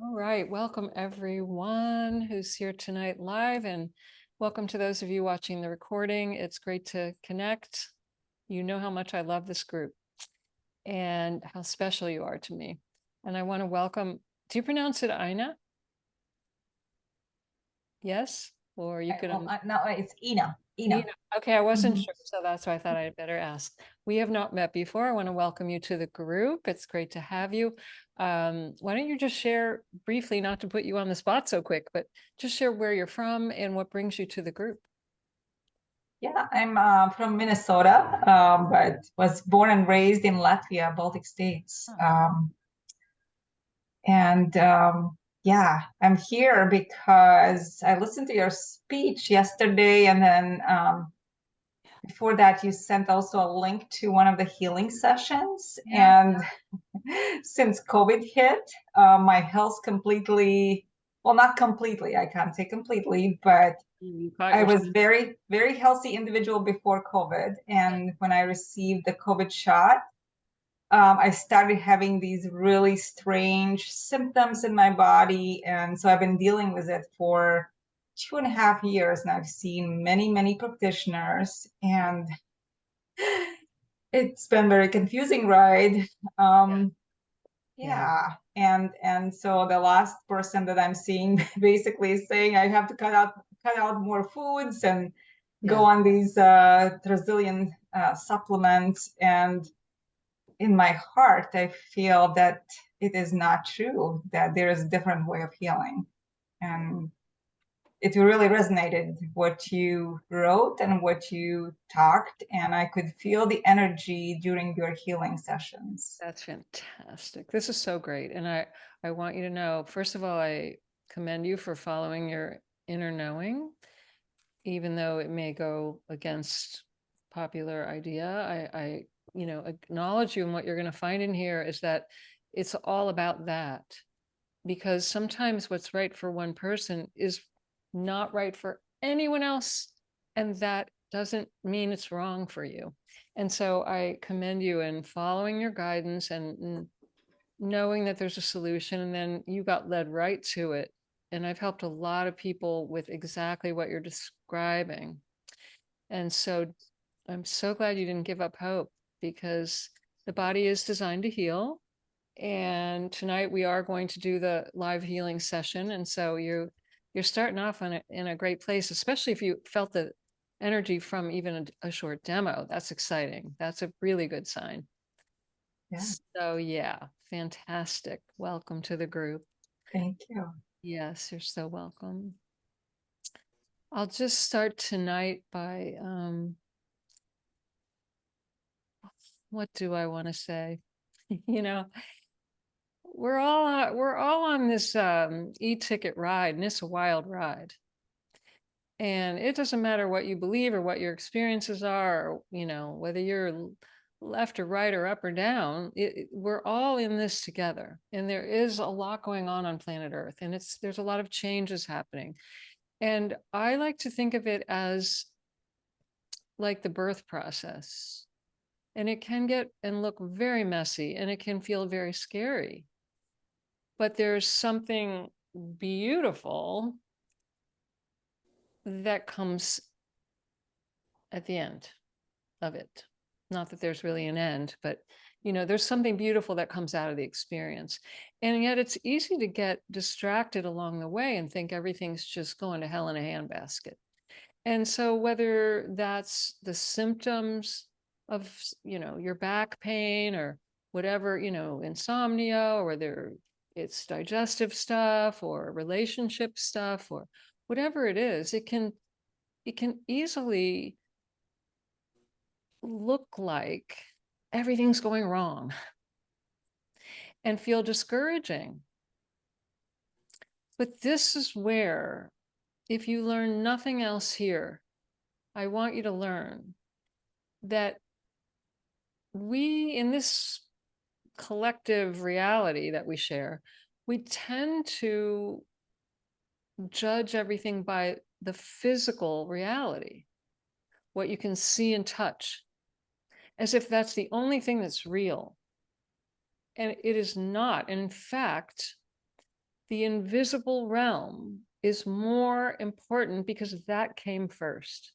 All right. Welcome everyone who's here tonight live, and welcome to those of you watching the recording. It's great to connect. You know how much I love this group and how special you are to me. And I want to welcome, do you pronounce it Ina? Yes? Or you could No, it's Ina. Ina. Ina. Okay, I wasn't Mhm. sure, so that's why I thought I'd better ask. We have not met before. I want to welcome you to the group. It's great to have you. Why don't you just share briefly, not to put you on the spot so quick, but just share where you're from and what brings you to the group. Yeah, I'm from Minnesota, but was born and raised in Latvia, Baltic states. Oh, And yeah, I'm here because I listened to your speech yesterday, and then before that, you sent also a link to one of the healing sessions. yeah. And since COVID hit, my health completely, well, not completely, I can't say completely, but You caught I your was very, very healthy individual before COVID. And when I received the COVID shot, I started having these really strange symptoms in my body. And so I've been dealing with it for 2.5 years. And I've seen many, many practitioners. And it's been very confusing ride. yeah, Um, yeah, yeah. And so the last person that I'm seeing basically is saying I have to cut out more foods and go yeah. on these Brazilian supplements. And in my heart, I feel that it is not true, that there is a different way of healing. And it really resonated what you wrote and what you talked. And I could feel the energy during your healing sessions. That's fantastic. This is so great. And I want you to know, first of all, I commend you for following your inner knowing, even though it may go against popular idea. I acknowledge you, and what you're going to find in here is that it's all about that, because sometimes what's right for one person is not right for anyone else, and that doesn't mean it's wrong for you. And so I commend you in following your guidance and knowing that there's a solution, and then you got led right to it. And I've helped a lot of people with exactly what you're describing. And so I'm so glad you didn't give up hope, because the body is designed to heal. And tonight we are going to do the live healing session. And so you're starting off in a great place, especially if you felt the energy from even a short demo. That's exciting. That's a really good sign. Yeah, So yeah, fantastic. Welcome to the group. thank you. Yes, you're so welcome. I'll just start tonight by what do I want to say? you know, we're all on this e-ticket ride, and it's a wild ride. And it doesn't matter what you believe or what your experiences are, or, whether you're left or right or up or down. We're all in this together, and there is a lot going on planet Earth, and there's a lot of changes happening. And I like to think of it as like the birth process. And it can get and look very messy, and it can feel very scary. But there's something beautiful that comes at the end of it. Not that there's really an end, but there's something beautiful that comes out of the experience. And yet it's easy to get distracted along the way and think everything's just going to hell in a handbasket. And so whether that's the symptoms of, your back pain, or whatever, insomnia, or whether it's digestive stuff or relationship stuff, or whatever it is, it can easily look like everything's going wrong and feel discouraging. But this is where, if you learn nothing else here, I want you to learn that we, in this collective reality that we share, we tend to judge everything by the physical reality, what you can see and touch, as if that's the only thing that's real. And it is not. And in fact, The invisible realm is more important because that came first.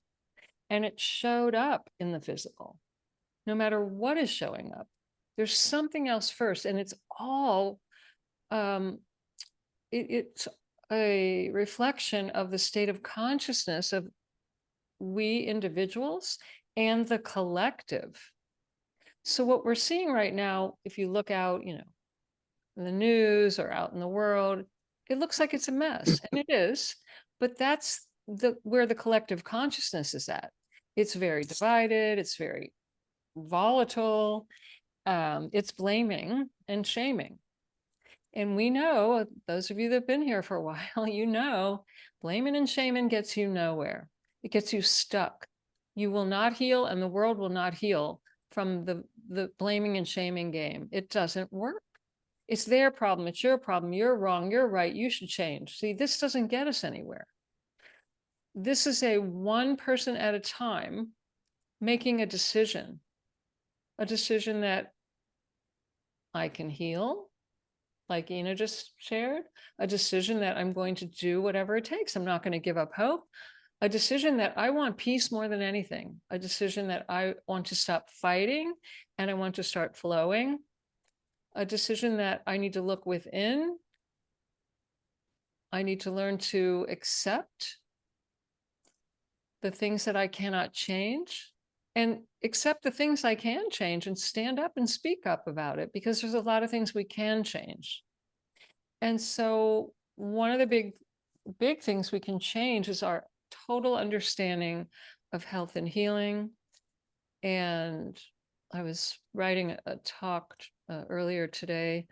And it showed up in the physical. No matter what is showing up, there's something else first. And it's all, it's a reflection of the state of consciousness of we individuals and the collective. So what we're seeing right now, if you look out, in the news or out in the world, it looks like it's a mess, and it is, but that's where the collective consciousness is at. It's very divided, it's very volatile, it's blaming and shaming. And we know, those of you that have been here for a while, blaming and shaming gets you nowhere. It gets you stuck. You will not heal, and the world will not heal from the blaming and shaming game. It doesn't work. It's their problem. It's your problem. You're wrong. You're right. You should change. See, this doesn't get us anywhere. This is a one person at a time making a decision that I can heal, like Ina just shared, a decision that I'm going to do whatever it takes. I'm not going to give up hope. A decision that I want peace more than anything. A decision that I want to stop fighting and I want to start flowing. A decision that I need to look within. I need to learn to accept the things that I cannot change and accept the things I can change and stand up and speak up about it, because there's a lot of things we can change. And so one of the big things we can change is our total understanding of health and healing. And I was writing a talk earlier today,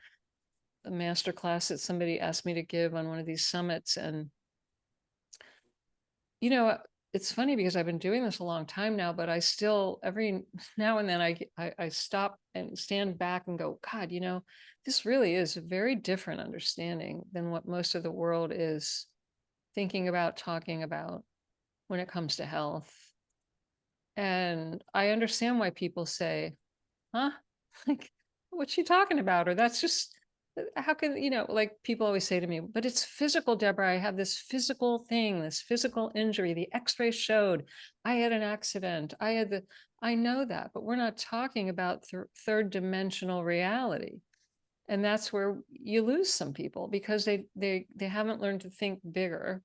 a master class that somebody asked me to give on one of these summits. And, it's funny because I've been doing this a long time now, but I still, every now and then I stop and stand back and go, God, this really is a very different understanding than what most of the world is thinking about, talking about when it comes to health. And I understand why people say, huh? Like, what's she talking about? Or that's just, how can, like people always say to me, but it's physical, Deborah. I have this physical thing, this physical injury. The x-ray showed I had an accident. I know that, but we're not talking about third dimensional reality. And that's where you lose some people, because they haven't learned to think bigger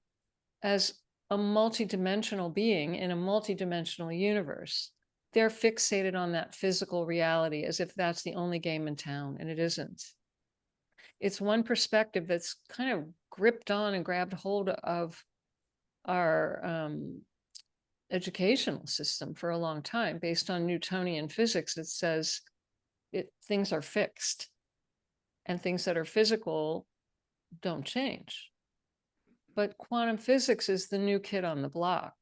as a multidimensional being in a multidimensional universe. They're fixated on that physical reality as if that's the only game in town, and it isn't. It's one perspective that's kind of gripped on and grabbed hold of our educational system for a long time, based on Newtonian physics that says things are fixed, and things that are physical don't change. But quantum physics is the new kid on the block.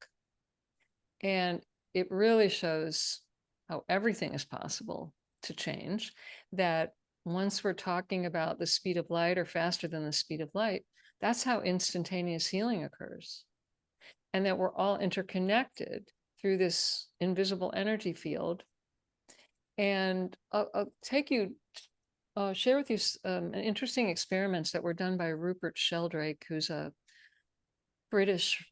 And it really shows how everything is possible to change, that once we're talking about the speed of light or faster than the speed of light, that's how instantaneous healing occurs. And that we're all interconnected through this invisible energy field. And I'll share with you interesting experiments that were done by Rupert Sheldrake, who's a British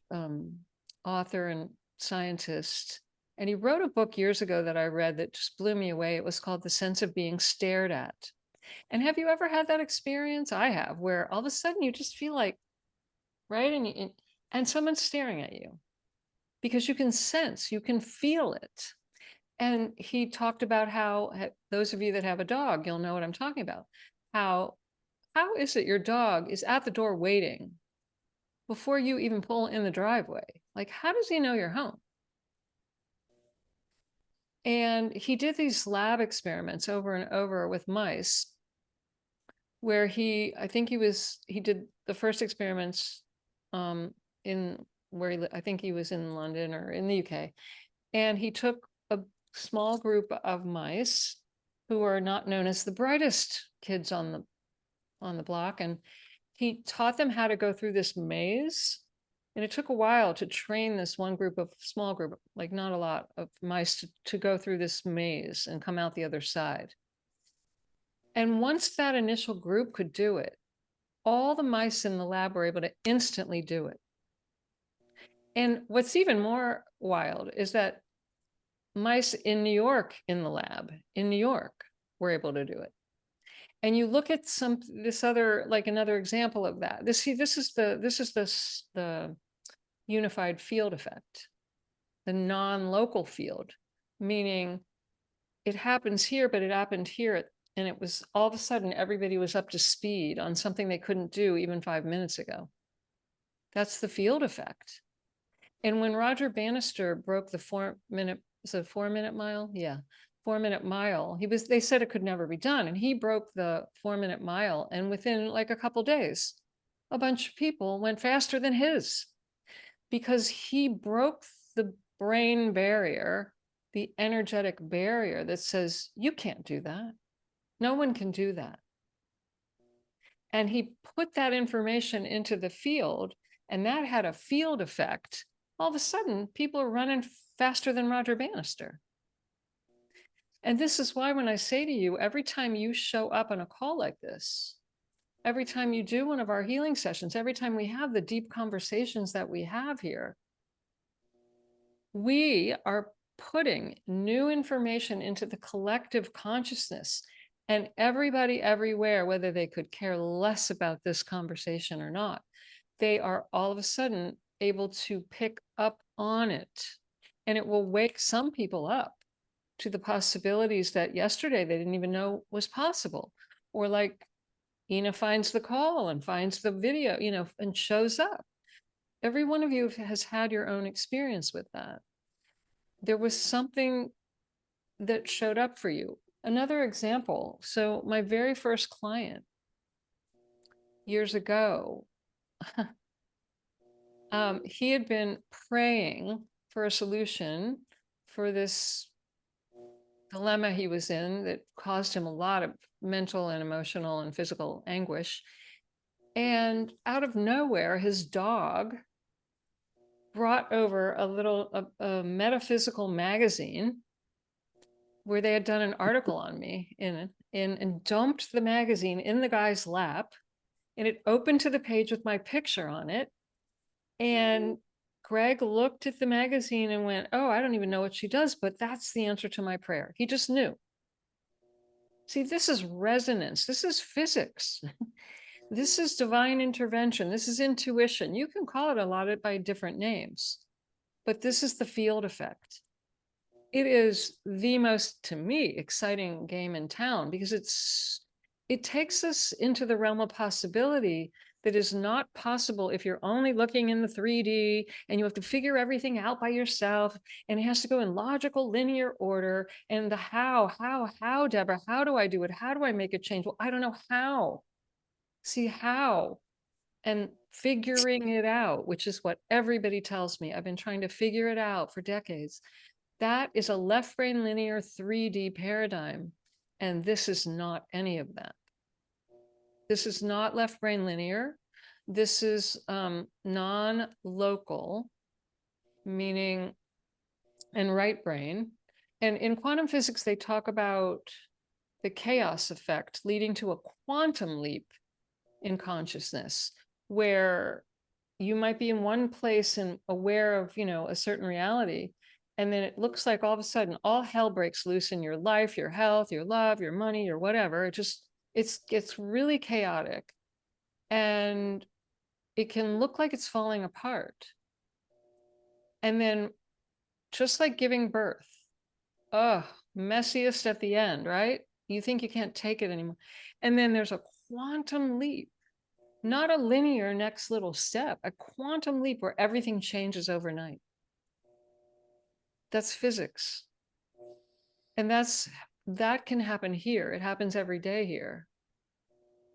author and scientist. And he wrote a book years ago that I read that just blew me away. It was called The Sense of Being Stared At. And have you ever had that experience? I have, where all of a sudden you just feel like, right? And someone's staring at you, because you can sense, you can feel it. And he talked about how, those of you that have a dog, you'll know what I'm talking about. How is it your dog is at the door waiting before you even pull in the driveway? Like, how does he know you're home? And he did these lab experiments over and over with mice, where he did the first experiments I think he was in London or in the UK. And he took a small group of mice who are not known as the brightest kids on the block. And he taught them how to go through this maze. And it took a while to train this small group, like not a lot of mice, to go through this maze and come out the other side. And once that initial group could do it, all the mice in the lab were able to instantly do it. And what's even more wild is that mice in New York in the lab in New York were able to do it. And you look at this other, like another example of that. This is the unified field effect, the non-local field, meaning it happens here, but it happened here. And it was all of a sudden, everybody was up to speed on something they couldn't do even 5 minutes ago. That's the field effect. And when Roger Bannister broke the 4-minute, is it a 4-minute mile? Yeah, 4-minute mile. They said it could never be done. And he broke the 4-minute mile. And within like a couple days, a bunch of people went faster than his because he broke the brain barrier, the energetic barrier that says, you can't do that. No one can do that. And he put that information into the field, and that had a field effect. All of a sudden, people are running faster than Roger Bannister. And this is why when I say to you, every time you show up on a call like this, every time you do one of our healing sessions, every time we have the deep conversations that we have here, we are putting new information into the collective consciousness. And everybody everywhere, whether they could care less about this conversation or not, they are all of a sudden able to pick up on it. And it will wake some people up to the possibilities that yesterday they didn't even know was possible. Or like Ina finds the call and finds the video, and shows up. Every one of you has had your own experience with that. There was something that showed up for you. Another example. So my very first client years ago, he had been praying for a solution for this dilemma he was in that caused him a lot of mental and emotional and physical anguish. And out of nowhere, his dog brought over a metaphysical magazine where they had done an article on me in it, and dumped the magazine in the guy's lap. And it opened to the page with my picture on it. And Greg looked at the magazine and went, oh, I don't even know what she does, but that's the answer to my prayer. He just knew. See, this is resonance. This is physics. This is divine intervention. This is intuition. You can call it a lot by different names, but this is the field effect. It is the most, to me, exciting game in town because it takes us into the realm of possibility that is not possible if you're only looking in the 3D and you have to figure everything out by yourself, and it has to go in logical linear order. And the how, Deborah, how do I do it? How do I make a change? Well, I don't know how. See how, and figuring it out, which is what everybody tells me. I've been trying to figure it out for decades. That is a left brain linear 3D paradigm. And this is not any of that. This is not left brain linear. This is non-local, meaning, and right brain. And in quantum physics, they talk about the chaos effect leading to a quantum leap in consciousness, where you might be in one place and aware of, a certain reality. And then it looks like all of a sudden all hell breaks loose in your life, your health, your love, your money, your whatever. It's really chaotic. And it can look like it's falling apart. And then just like giving birth, messiest at the end, right? You think you can't take it anymore. And then there's a quantum leap, not a linear next little step, a quantum leap where everything changes overnight. That's physics. And that can happen here. It happens every day here.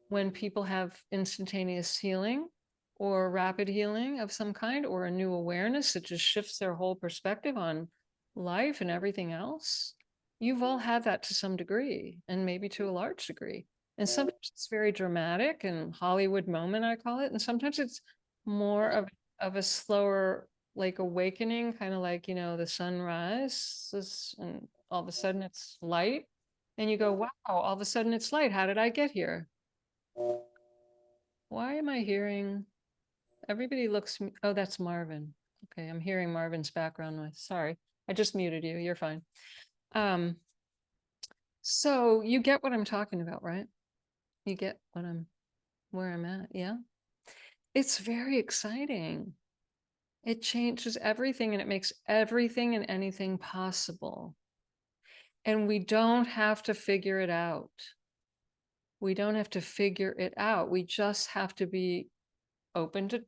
When people have instantaneous healing or rapid healing of some kind, or a new awareness that just shifts their whole perspective on life and everything else. You've all had that to some degree, and maybe to a large degree. And sometimes it's very dramatic and Hollywood moment, I call it. And sometimes it's more of a slower, like awakening, kind of like, the sunrise, and all of a sudden it's light. And you go, wow, all of a sudden it's light. How did I get here? Why am I hearing, everybody looks, oh, that's Marvin. Okay, I'm hearing Marvin's background noise. Sorry, I just muted you. You're fine. So you get what I'm talking about, right? You get where I'm at. Yeah. It's very exciting. It changes everything and it makes everything and anything possible. And we don't have to figure it out. We don't have to figure it out. We just have to be open to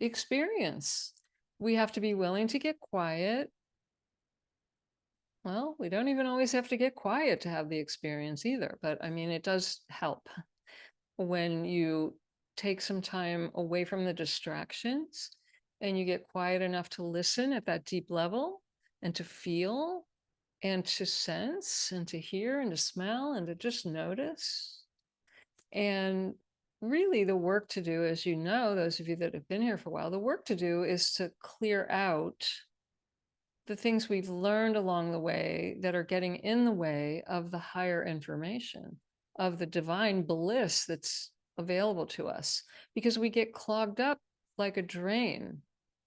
experience. We have to be willing to get quiet. Well, we don't even always have to get quiet to have the experience either. But I mean, it does help when you take some time away from the distractions and you get quiet enough to listen at that deep level and to feel and to sense and to hear and to smell and to just notice. And really the work to do, as you know, those of you that have been here for a while, the work to do is to clear out the things we've learned along the way that are getting in the way of the higher information, of the divine bliss that's available to us, because we get clogged up like a drain.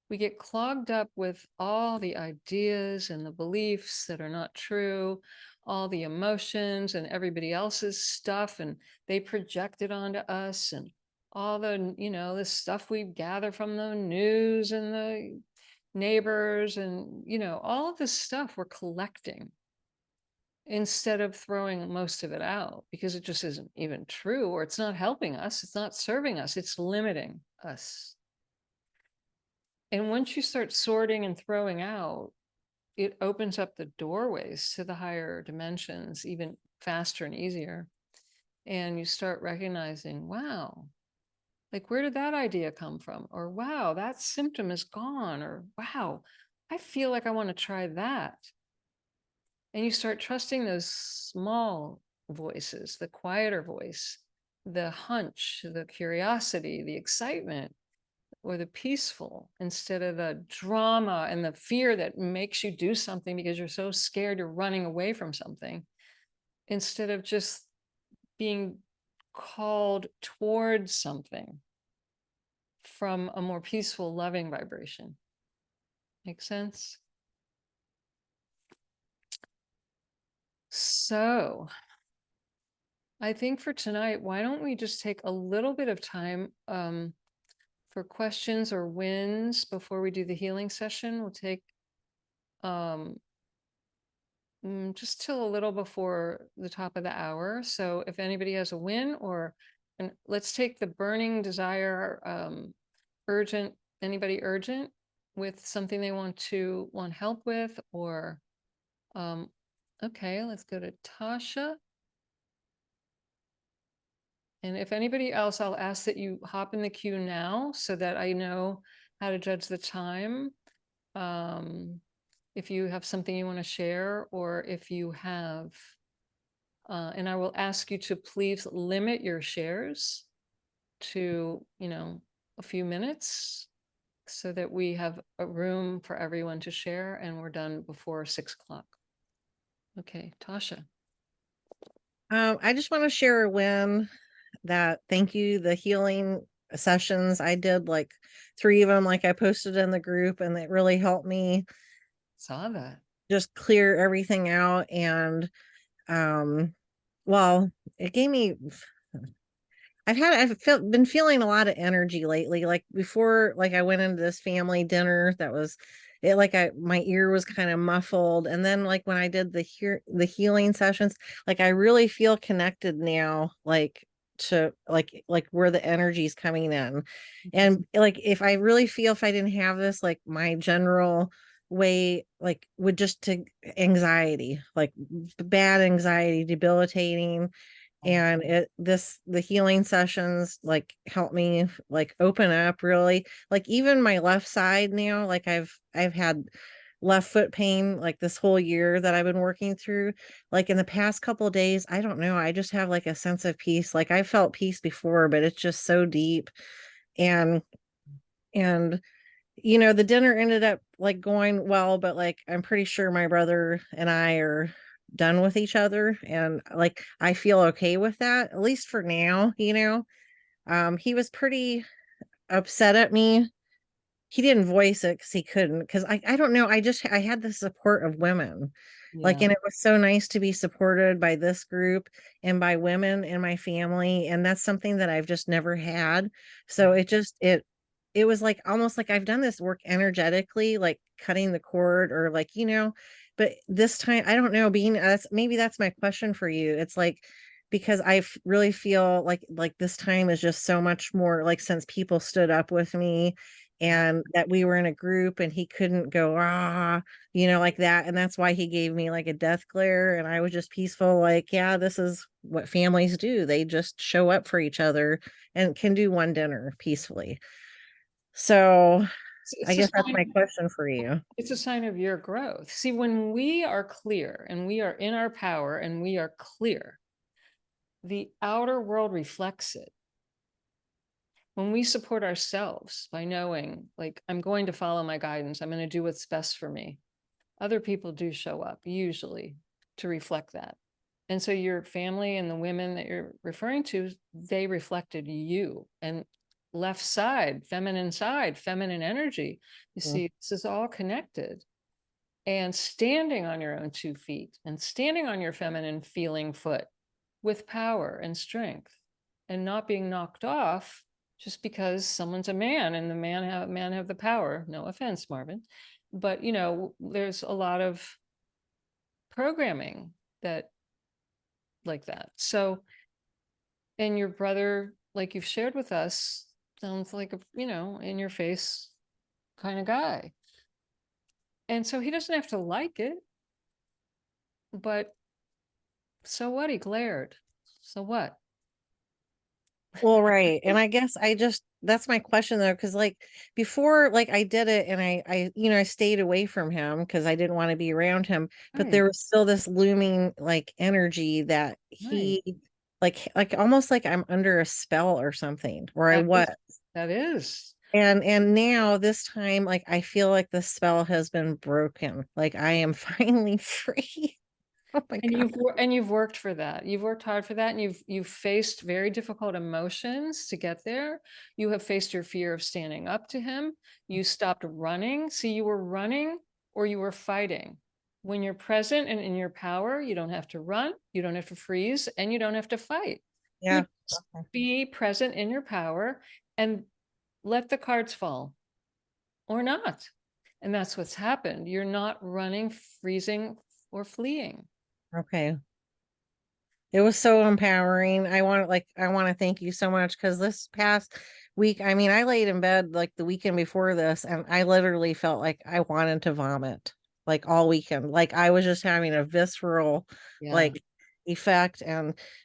We get clogged up with all the ideas and the beliefs that are not true, all the emotions and everybody else's stuff, and they project it onto us, and all the, the stuff we gather from the news and the neighbors and, all of this stuff we're collecting instead of throwing most of it out because it just isn't even true, or it's not helping us, it's not serving us, it's limiting us. And once you start sorting and throwing out, it opens up the doorways to the higher dimensions even faster and easier. And you start recognizing, wow, like, where did that idea come from? Or, wow, that symptom is gone. Or, wow, I feel like I want to try that. And you start trusting those small voices, the quieter voice, the hunch, the curiosity, the excitement, or the peaceful, instead of the drama and the fear that makes you do something because you're so scared you're running away from something, instead of just being called towards something from a more peaceful, loving vibration. Make sense? So I think for tonight, why don't we just take a little bit of time for questions or wins before we do the healing session? We'll take just till a little before the top of the hour. So if anybody has a win, and let's take the burning desire, urgent, anybody urgent with something they want help with, or okay, let's go to Tasha. And if anybody else, I'll ask that you hop in the queue now so that I know how to judge the time. If you have something you want to share, or if you have, and I will ask you to please limit your shares to, a few minutes so that we have a room for everyone to share and we're done before 6 o'clock. Okay, Tasha. I just want to share a win that thank you. The healing sessions, I did like 3 of them, like I posted in the group, and it really helped me Saw that. just clear everything out. And well, it gave me, been feeling a lot of energy lately. Like before, like I went into this family dinner that was it, like my ear was kind of muffled. And then like when I did the healing sessions, like I really feel connected now, like to like where the energy is coming in. And like if I really feel, if I didn't have this, like my general way like would just to anxiety, like bad anxiety, debilitating. And the healing sessions like help me like open up really, like even my left side now, like I've had left foot pain like this whole year that I've been working through. Like in the past couple of days, I don't know, I just have like a sense of peace. Like I felt peace before, but it's just so deep. And the dinner ended up like going well, but like I'm pretty sure my brother and I are done with each other, and like I feel okay with that, at least for now. He was pretty upset at me. He didn't voice it because he couldn't, because I don't know, I had the support of women, like, Yeah. and it was so nice to be supported by this group and by women in my family, and that's something that I've just never had. So it was like almost like I've done this work energetically, like cutting the cord or like, but this time I don't know, being us, maybe that's my question for you. It's like, because really feel like this time is just so much more, like, since people stood up with me and that we were in a group and he couldn't go like that, and that's why he gave me like a death glare, and I was just peaceful, like, yeah, this is what families do, they just show up for each other and can do one dinner peacefully. So I It's a guess that's sign, my question for you. it's a sign of your growth. See, when we are clear and we are in our power and we are clear, the outer world reflects it. When we support ourselves by knowing, like, I'm going to follow my guidance, I'm going to do what's best for me, other people do show up usually to reflect that. And so your family and the women that you're referring to, they reflected you. And left side, feminine energy. You Mm. see, this is all connected. And standing on your own 2 feet and standing on your feminine feeling foot with power and strength and not being knocked off just because someone's a man and the man have the power. No offense, Marvin. But there's a lot of programming that like that. So, and your brother, like you've shared with us, sounds like a, in your face kind of guy. And so he doesn't have to like it, but so what? He glared. So what? Well, right. And I guess that's my question though, because like before, like I did it and I stayed away from him because I didn't want to be around him, but Right, there was still this looming like energy that right. he like almost like I'm under a spell or something, or I That was. is, that is. And now this time, like I feel like the spell has been broken. Like I am finally free. Oh my And God. you've worked for that. You've worked hard for that, and you've faced very difficult emotions to get there. You have faced your fear of standing up to him. You stopped running. See, you were running or you were fighting. When you're present and in your power, you don't have to run, you don't have to freeze, and you don't have to fight. You Yeah. just Okay. be present in your power and let the cards fall or not. And that's what's happened. You're not running, freezing, or fleeing. Okay. It was so empowering. I want to thank you so much, because this past week, I mean, I laid in bed like the weekend before this and I literally felt like I wanted to vomit like all weekend. Like I was just having a visceral Yeah. like effect.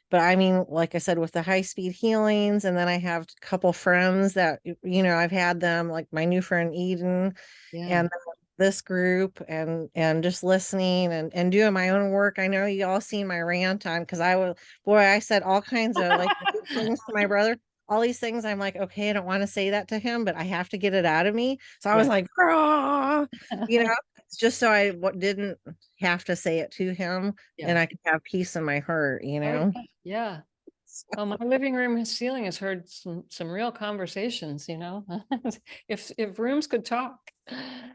But I mean, like I said, with the high speed healings, and then I have a couple friends that I've had them, like my new friend Eden, Yeah. and this group, and just listening and doing my own work. I know you all seen my rant on, because I said all kinds of like things to my brother, all these things. I'm like, okay, I don't want to say that to him, but I have to get it out of me. So I was Yeah. like, "Ah," it's just so I didn't have to say it to him, and Yeah. I could have peace in my heart, Oh, yeah. Yeah. Oh, my living room ceiling has heard some real conversations, if rooms could talk.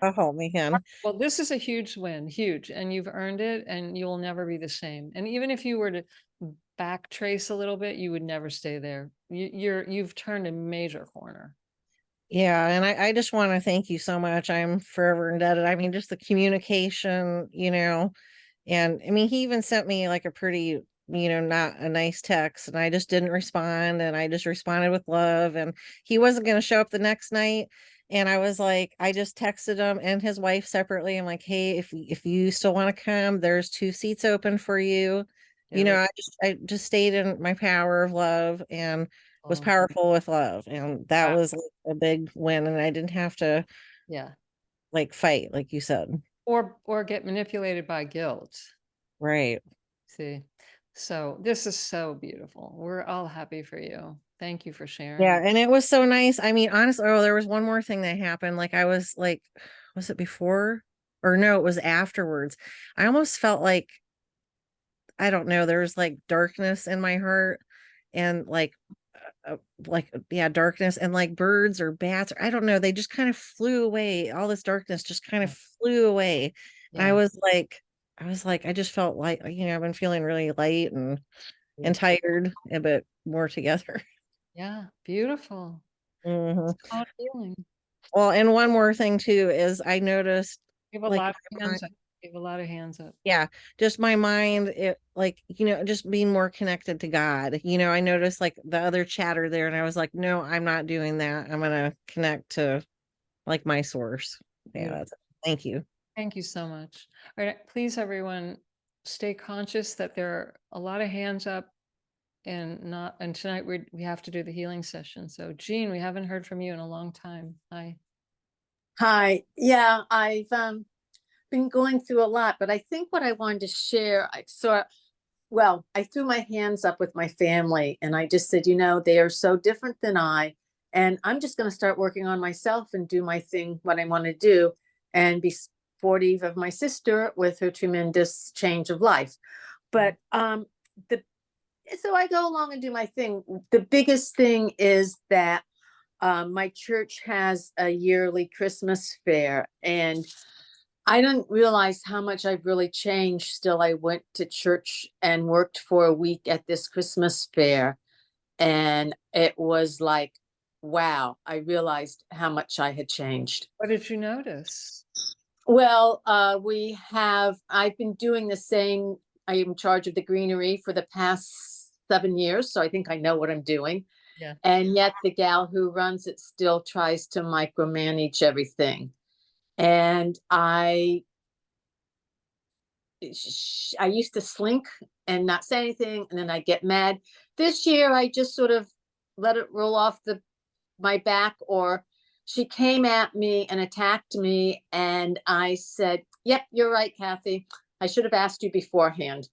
Oh man. Well, this is a huge win, huge, and you've earned it, and you'll never be the same. And even if you were to back trace a little bit, you would never stay there. You've turned a major corner. Yeah, and I just want to thank you so much. I'm forever indebted. I mean, just the communication, and I mean, he even sent me like a pretty, not a nice text, and I just didn't respond, and I just responded with love, and he wasn't going to show up the next night. And I was like, I just texted him and his wife separately. I'm like, hey, if you still want to come, there's 2 seats open for you. Very I just stayed in my power of love and was cool. powerful with love, and that Wow. was like a big win, and I didn't have to Yeah. like fight, like you said. Or get manipulated by guilt. Right. See, so this is so beautiful. We're all happy for you. Thank you for Yeah, sharing. and it was so nice. I mean, honestly, there was one more thing that happened. Like I was like, was it before? Or no, it was afterwards. I almost felt like, I don't know, there was like darkness in my heart, and like yeah, darkness, and like birds or bats, or I don't know, they just kind of flew away. All this darkness just kind of flew away. And Yeah. I was like, I just felt like, I've been feeling really light and Yeah. tired, but more together. Yeah. Beautiful. Mhm. It's called healing. Well, and one more thing too is I noticed You have a like lot my of hands up. You have a lot of hands up. yeah, just my mind, it like, just being more connected to God. I noticed like the other chatter there, and I was like, no, I'm not doing that. I'm gonna connect to like my source. Yeah, Beautiful. thank you. Thank you so much. All right, please, everyone, stay conscious that there are a lot of hands up, and tonight we have to do the healing session. So Jean, we haven't heard from you in a long time. Hi. Hi. Yeah, I've been going through a lot, but I think what I wanted to share, I threw my hands up with my family and I just said, they are so different than I, and I'm just going to start working on myself and do my thing, what I want to do, and be supportive of my sister with her tremendous change of life. But the so I go along and do my thing. The biggest thing is that my church has a yearly Christmas fair, and I didn't realize how much I've really changed. Still, I went to church and worked for a week at this Christmas fair, and it was like, wow, I realized how much I had changed. What did you notice? Well, I've been doing the same. I am in charge of the greenery for the past 7 years, so I think I know what I'm doing. Yeah. And yet the gal who runs it still tries to micromanage everything. And I used to slink and not say anything, and then I get mad. This year, I just sort of let it roll off my back, or she came at me and attacked me, and I said, "Yep, you're right, Kathy. I should have asked you beforehand,"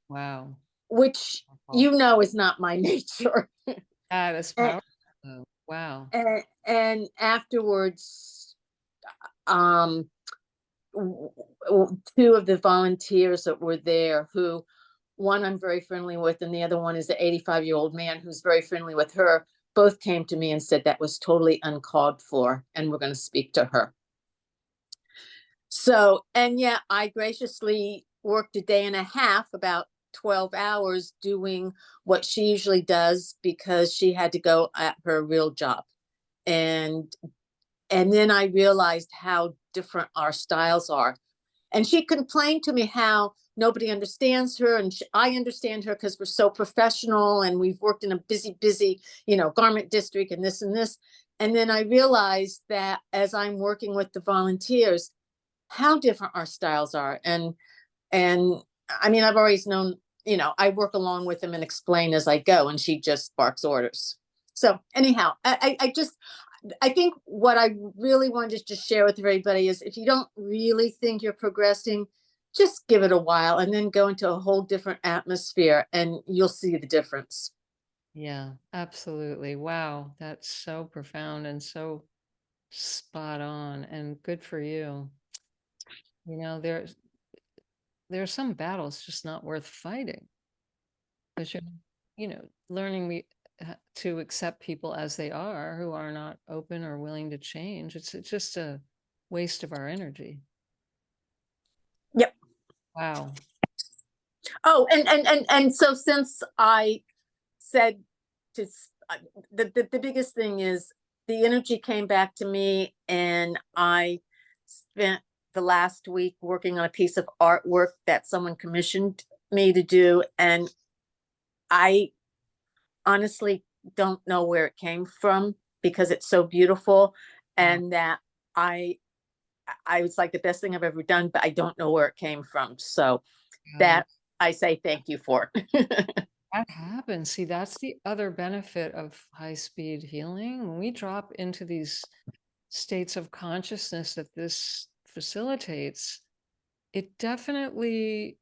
Wow. which is not my nature. That is And, powerful. Wow. and afterwards, um, two of the volunteers that were there, who one I'm very friendly with, and the other one is an 85-year-old man who's very friendly with her, both came to me and said that was totally uncalled for, and we're going to speak to her. So, and yeah, I graciously worked a day and a half, about 12 hours, doing what she usually does because she had to go at her real job. And then I realized how different our styles are. And she complained to me how nobody understands her, and I understand her because we're so professional and we've worked in a busy, garment district and this and this. And then I realized that as I'm working with the volunteers, how different our styles are. And I mean, I've always known, I work along with them and explain as I go, and she just barks orders. So anyhow, I think what I really wanted to just share with everybody is, if you don't really think you're progressing, just give it a while and then go into a whole different atmosphere and you'll see the difference. Yeah, absolutely. Wow. That's so profound and so spot on, and good for you. There are some battles just not worth fighting, because learning to accept people as they are, who are not open or willing to change. It's just a waste of our energy. Yep. Wow. Oh, and so since I said to the biggest thing is the energy came back to me, and I spent the last week working on a piece of artwork that someone commissioned me to do, and I honestly don't know where it came from because it's so beautiful, and that I was like, the best thing I've ever done, but I don't know where it came from. So that I say thank you for. That happens. See, that's the other benefit of high-speed healing. When we drop into these states of consciousness that this facilitates, it definitely,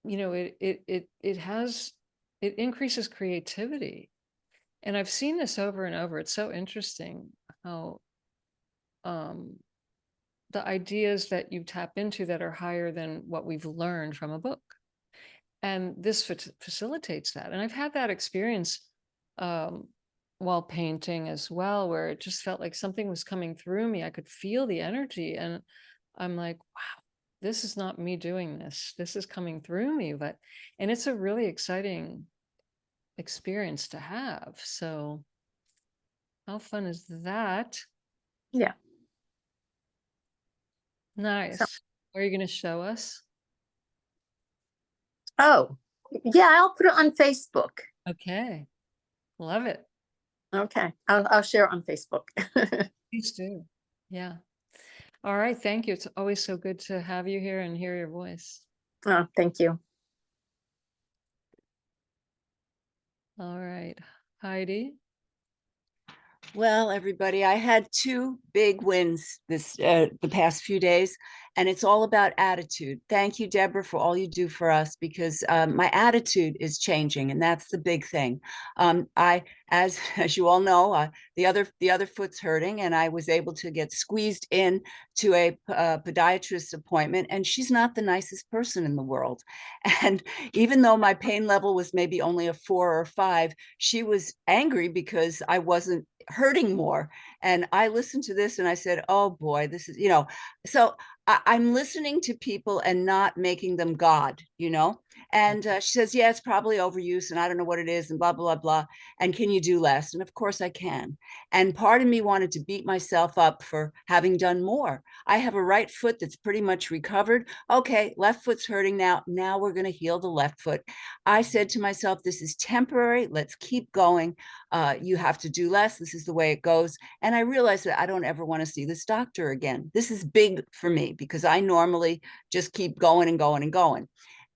it increases creativity. And I've seen this over and over. It's so interesting how the ideas that you tap into that are higher than what we've learned from a book. And this facilitates that. And I've had that experience um, while painting as well, where it just felt like something was coming through me. I could feel the energy, and I'm like, wow, this is not me doing this. This is coming through me. And it's a really exciting experience to have. So how fun is that? Yeah. Nice. Are you going to show us? Oh, yeah, I'll put it on Facebook. Okay. Love it. Okay, I'll share it on Facebook. Please do. Yeah. All right. Thank you. It's always so good to have you here and hear your voice. Oh, thank you. All right. Heidi. Well, everybody, I had two big wins the past few days, and it's all about attitude. Thank you, Deborah, for all you do for us, because my attitude is changing, and that's the big thing. As you all know, the other foot's hurting, and I was able to get squeezed in to a podiatrist appointment, and she's not the nicest person in the world. And even though my pain level was maybe only a 4 or 5, she was angry because I wasn't hurting more. And I listened to this and I said, oh boy, this is, so I'm listening to people and not making them God, And she says, yeah, it's probably overuse and I don't know what it is and blah, blah, blah. And can you do less? And of course I can. And part of me wanted to beat myself up for having done more. I have a right foot that's pretty much recovered. Okay, left foot's hurting now. Now we're going to heal the left foot. I said to myself, this is temporary. Let's keep going. You have to do less. This is the way it goes. And I realized that I don't ever want to see this doctor again. This is big for me because I normally just keep going and going and going.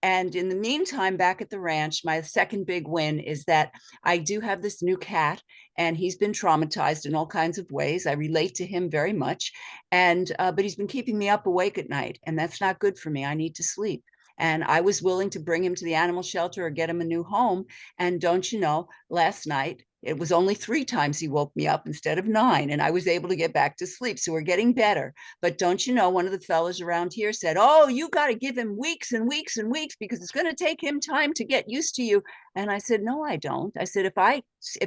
And in the meantime, back at the ranch, my second big win is that I do have this new cat, and he's been traumatized in all kinds of ways. I relate to him very much, but he's been keeping me up awake at night, and that's not good for me. I need to sleep. And I was willing to bring him to the animal shelter or get him a new home. And don't you know, last night, it was only 3 times he woke me up instead of 9, and I was able to get back to sleep. So we're getting better. But don't you know, one of the fellows around here said, oh, you got to give him weeks and weeks and weeks because it's going to take him time to get used to you. And I said, no, I don't. I said, if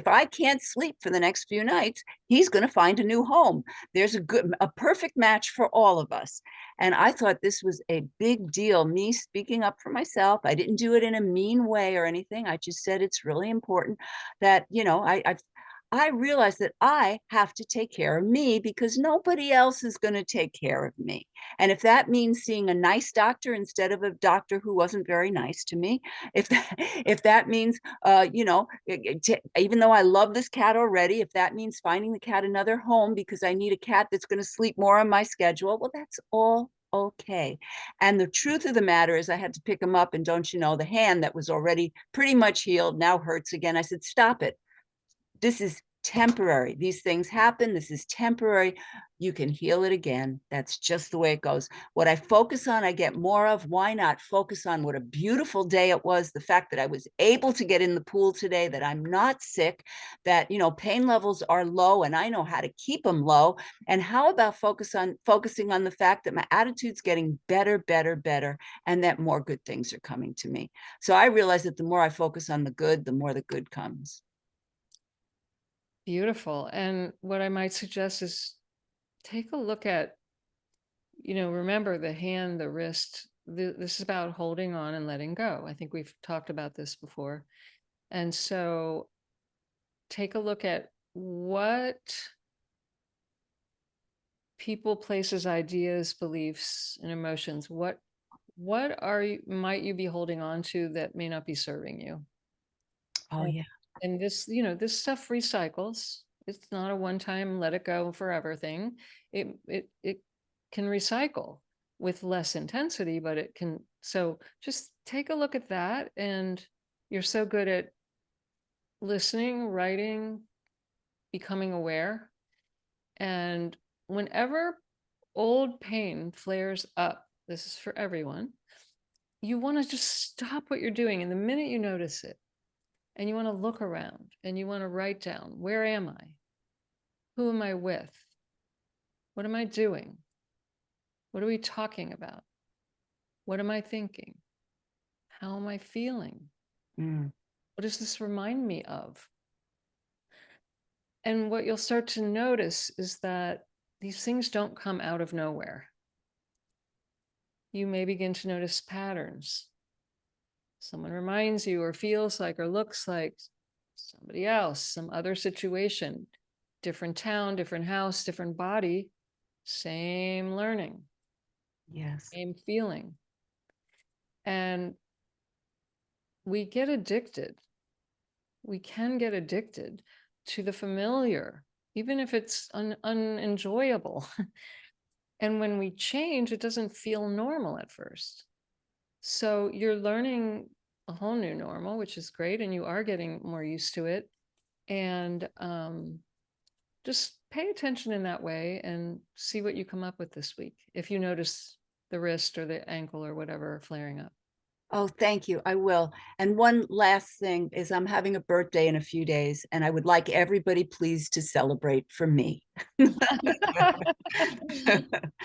I can't sleep for the next few nights, he's going to find a new home. There's a perfect match for all of us. And I thought this was a big deal, me speaking up for myself. I didn't do it in a mean way or anything. I just said it's really important that, I realized that I have to take care of me because nobody else is going to take care of me. And if that means seeing a nice doctor instead of a doctor who wasn't very nice to me, if that means, even though I love this cat already, if that means finding the cat another home because I need a cat that's going to sleep more on my schedule, well, that's all okay. And the truth of the matter is I had to pick him up, and don't you know, the hand that was already pretty much healed now hurts again. I said, stop it. This is temporary. These things happen. This is temporary. You can heal it again. That's just the way it goes. What I focus on, I get more of. Why not focus on what a beautiful day it was? The fact that I was able to get in the pool today, that I'm not sick, that, pain levels are low and I know how to keep them low. And how about focusing on the fact that my attitude's getting better, better, better, and that more good things are coming to me. So I realize that the more I focus on the good, the more the good comes. Beautiful. And what I might suggest is take a look at, remember the hand, the wrist. This is about holding on and letting go. I think we've talked about this before. And so take a look at what people, places, ideas, beliefs, and emotions, what might you be holding on to that may not be serving you? Oh, yeah. And this, this stuff recycles. It's not a one-time let it go forever thing. It can recycle with less intensity, but it can. So just take a look at that. And you're so good at listening, writing, becoming aware. And whenever old pain flares up, this is for everyone, you want to just stop what you're doing. And the minute you notice it, and you want to look around and you want to write down, where am I? Who am I with? What am I doing? What are we talking about? What am I thinking? How am I feeling? Mm. What does this remind me of? And what you'll start to notice is that these things don't come out of nowhere. You may begin to notice patterns. Someone reminds you or feels like or looks like somebody else, some other situation, different town, different house, different body, same learning, Yes. same feeling. And we get addicted. We can get addicted to the familiar, even if it's unenjoyable. And when we change, it doesn't feel normal at first. So you're learning a whole new normal, which is great. And you are getting more used to it. And just pay attention in that way and see what you come up with this week. If you notice the wrist or the ankle or whatever flaring up. Oh, thank you. I will. And one last thing is I'm having a birthday in a few days, and I would like everybody please to celebrate for me.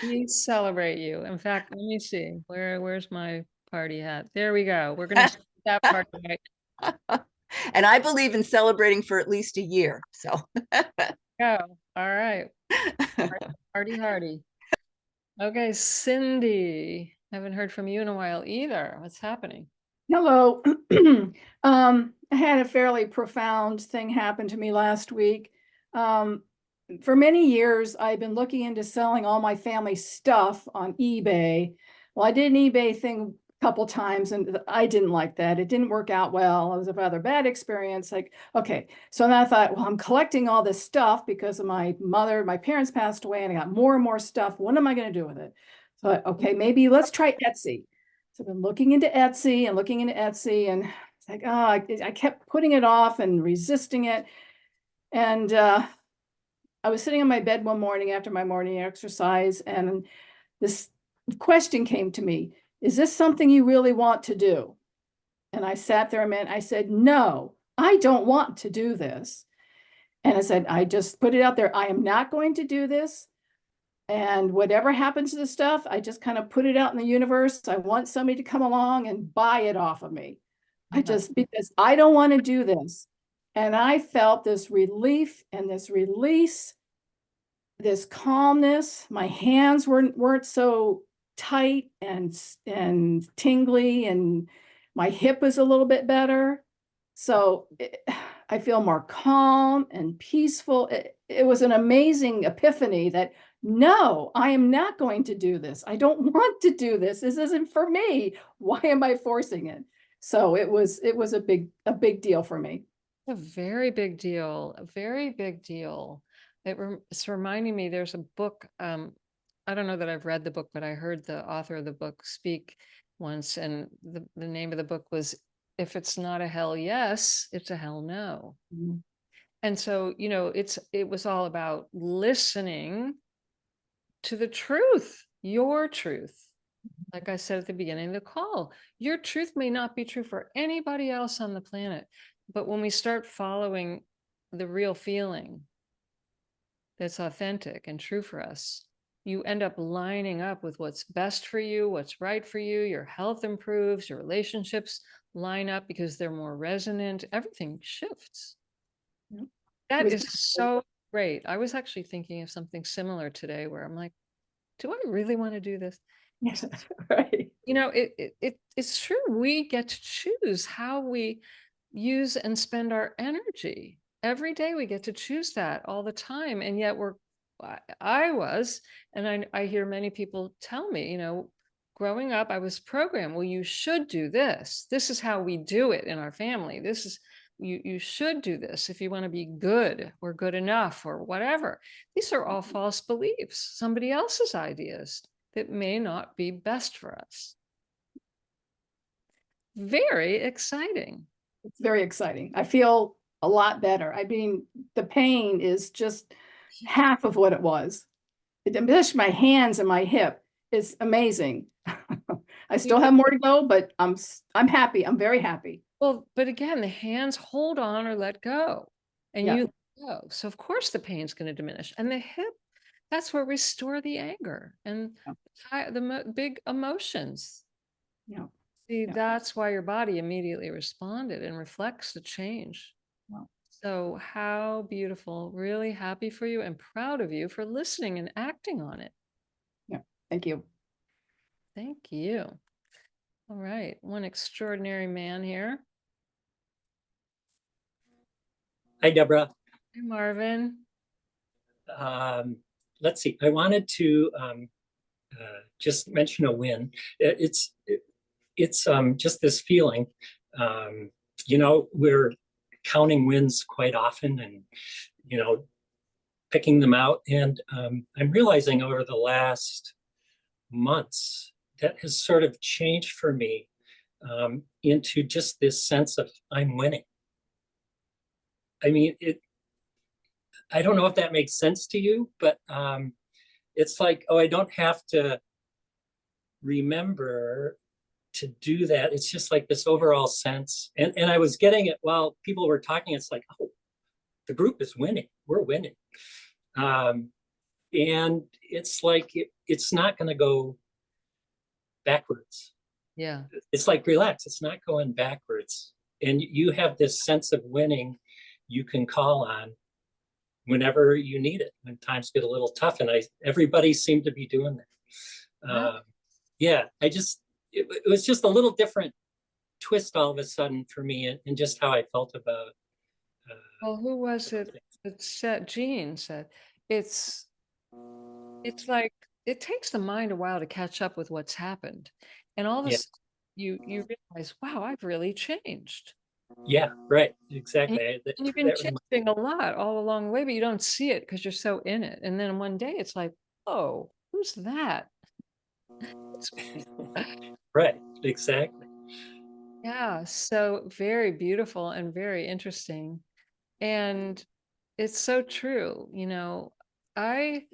We celebrate you. In fact, let me see. Where's my party hat? There we go. We're gonna start that party hat. And I believe in celebrating for at least a year. So Go. All right. Party hardy. Okay, Cindy. Haven't heard from you in a while either. What's happening? Hello. I had a fairly profound thing happen to me last week. For many years, I've been looking into selling all my family stuff on eBay. Well, I did an eBay thing a couple times and I didn't like that. It didn't work out well. It was a rather bad experience. Like, okay. So then I thought, well, I'm collecting all this stuff because of my parents passed away and I got more and more stuff. What am I going to do with it? So, okay, maybe let's try Etsy. So I've been looking into Etsy and it's like, oh, I kept putting it off and resisting it. And I was sitting on my bed one morning after my morning exercise, and this question came to me: is this something you really want to do? And I sat there a minute. I said, no, I don't want to do this. And I said, I just put it out there. I am not going to do this. And whatever happens to the stuff, I just kind of put it out in the universe. I want somebody to come along and buy it off of me. Because I don't want to do this. And I felt this relief and this release, this calmness. My hands weren't so tight and tingly, and my hip was a little bit better. So I feel more calm and peaceful. It was an amazing epiphany that no, I am not going to do this. I don't want to do this. This isn't for me. Why am I forcing it? So it was a big deal for me. A very big deal. A very big deal. It's reminding me there's a book. I don't know that I've read the book, but I heard the author of the book speak once, and the name of the book was "If It's Not a Hell Yes, It's a Hell No." Mhm. And so, it was all about listening to the truth, your truth. Like I said at the beginning of the call, your truth may not be true for anybody else on the planet. But when we start following the real feeling that's authentic and true for us, you end up lining up with what's best for you, what's right for you. Your health improves, your relationships line up because they're more resonant. Everything shifts. Yep. That It is was- so great. I was actually thinking of something similar today where I'm like, do I really want to do this? Yes, right. It's true. We get to choose how we use and spend our energy. Every day we get to choose that all the time. And yet I hear many people tell me, growing up, I was programmed, well, you should do this. This is how we do it in our family. You should do this if you want to be good or good enough or whatever. These are all false beliefs, somebody else's ideas that may not be best for us. Very exciting. It's very exciting. I feel a lot better. I mean, the pain is just half of what it was. Especially my hands and my hip is amazing. I still have more to go, but I'm happy. I'm very happy. Well, but again, the hands hold on or let go, and Yeah. you let go. So of course the pain's going to diminish. And the hip, that's where we store the anger and the big emotions. Yeah. See, Yeah. that's why your body immediately responded and reflects the change. Wow. So how beautiful. Really happy for you and proud of you for listening and acting on it. Yeah, thank you. Thank you. All right. One extraordinary man here. Hi, Deborah. Hey, Marvin. Let's see. I wanted to just mention a win. It's just this feeling. We're counting wins quite often, and picking them out. And I'm realizing over the last months that has sort of changed for me into just this sense of I'm winning. I mean, I don't know if that makes sense to you, but it's like, oh, I don't have to remember to do that. It's just like this overall sense. And I was getting it while people were talking. It's like, oh, the group is winning. We're winning. And it's like, it's not going to go backwards. Yeah. It's like, relax. It's not going backwards. And you have this sense of winning you can call on whenever you need it, when times get a little tough. And everybody seemed to be doing that. Yeah, it was just a little different twist all of a sudden for me, and just how I felt about. Well, who was it that said, Jean said, it's like, it takes the mind a while to catch up with what's happened. And all of a Yeah. sudden you realize, wow, I've really changed. Yeah, right, exactly. And you've been changing a lot all along the way, but you don't see it because you're so in it. And then one day it's like, oh, who's that? Right, exactly. Yeah, so very beautiful and very interesting. And it's so true. I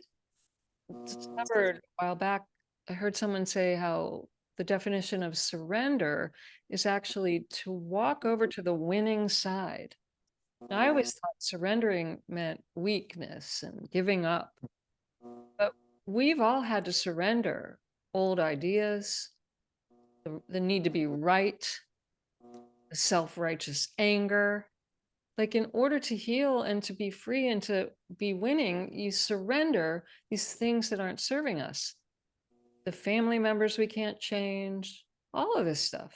discovered a while back, I heard someone say how the definition of surrender is actually to walk over to the winning side. Now, I always thought surrendering meant weakness and giving up, but we've all had to surrender old ideas, the need to be right, the self-righteous anger. Like, in order to heal and to be free and to be winning, you surrender these things that aren't serving us. The family members we can't change, all of this stuff.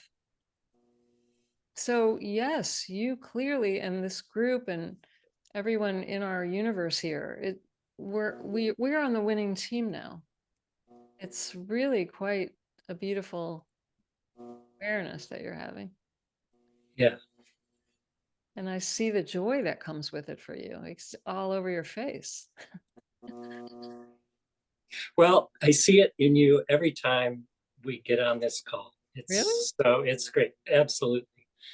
So yes, you clearly, and this group and everyone in our universe here, we're on the winning team now. It's really quite a beautiful awareness that you're having. Yeah. And I see the joy that comes with it for you. It's all over your face. Well, I see it in you every time we get on this call. Really? So it's great. Absolutely.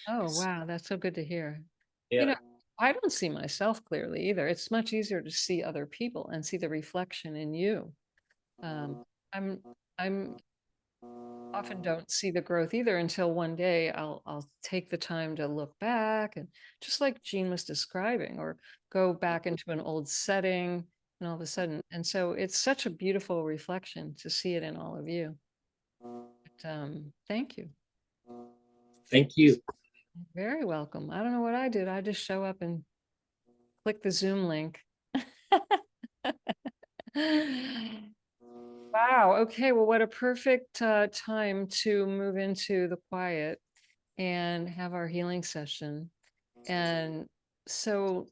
Oh, wow. That's so good to hear. Yeah. I don't see myself clearly either. It's much easier to see other people and see the reflection in you. I'm often don't see the growth either until one day I'll take the time to look back, and just like Jean was describing, or go back into an old setting, and all of a sudden, and so it's such a beautiful reflection to see it in all of you. But, thank you. Thank you. You're very welcome. I don't know what I did. I just show up and click the Zoom link. Wow. Okay. Well, what a perfect time to move into the quiet and have our healing session. And so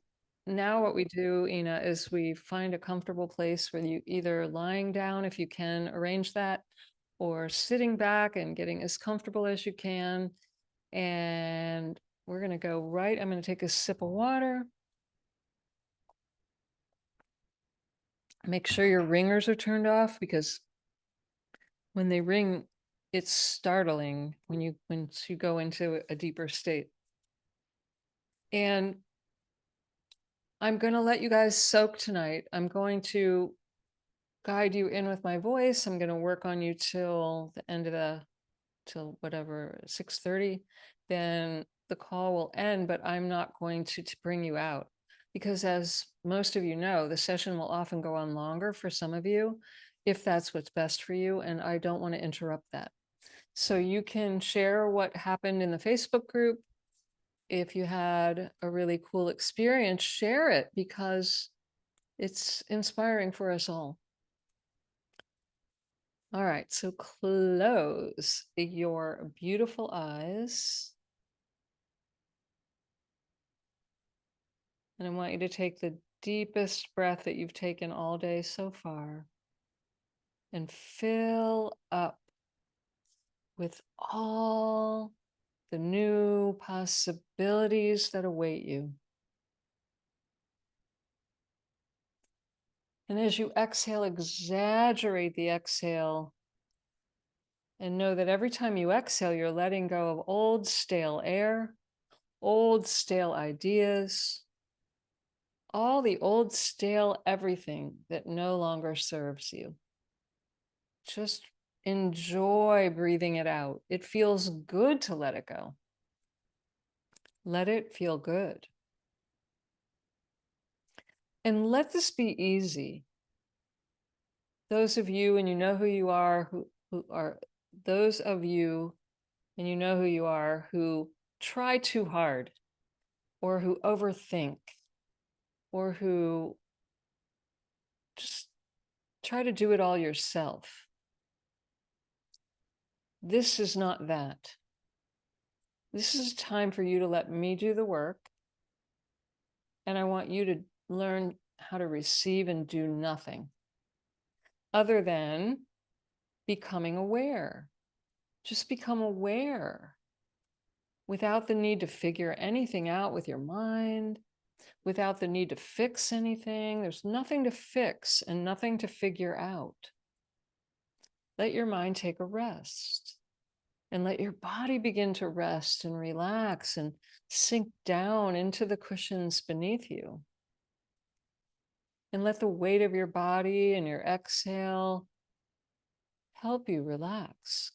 now what we do, Ina, is we find a comfortable place where you either lying down, if you can arrange that, or sitting back and getting as comfortable as you can. And we're going to go right. I'm going to take a sip of water. Make sure your ringers are turned off, because when they ring, it's startling once you go into a deeper state. And I'm going to let you guys soak tonight. I'm going to guide you in with my voice. I'm going to work on you till the end of till whatever, 6:30. Then the call will end, but I'm not going to bring you out, because as most of you know, the session will often go on longer for some of you, if that's what's best for you. And I don't want to interrupt that. So you can share what happened in the Facebook group if you had a really cool experience, share it because it's inspiring for us all. All right, so close your beautiful eyes. And I want you to take the deepest breath that you've taken all day so far and fill up with all the new possibilities that await you. And as you exhale, exaggerate the exhale and know that every time you exhale, you're letting go of old stale air, old stale ideas, all the old stale everything that no longer serves you. Just enjoy breathing it out. It feels good to let it go. Let it feel good. And let this be easy. Those of you, and you know who you are, who are those of you, and you know who you are, who try too hard, or who overthink, or who just try to do it all yourself. This is not that. This is time for you to let me do the work. And I want you to learn how to receive and do nothing other than becoming aware. Just become aware without the need to figure anything out with your mind, without the need to fix anything. There's nothing to fix and nothing to figure out. Let your mind take a rest and let your body begin to rest and relax and sink down into the cushions beneath you. And let the weight of your body and your exhale help you relax.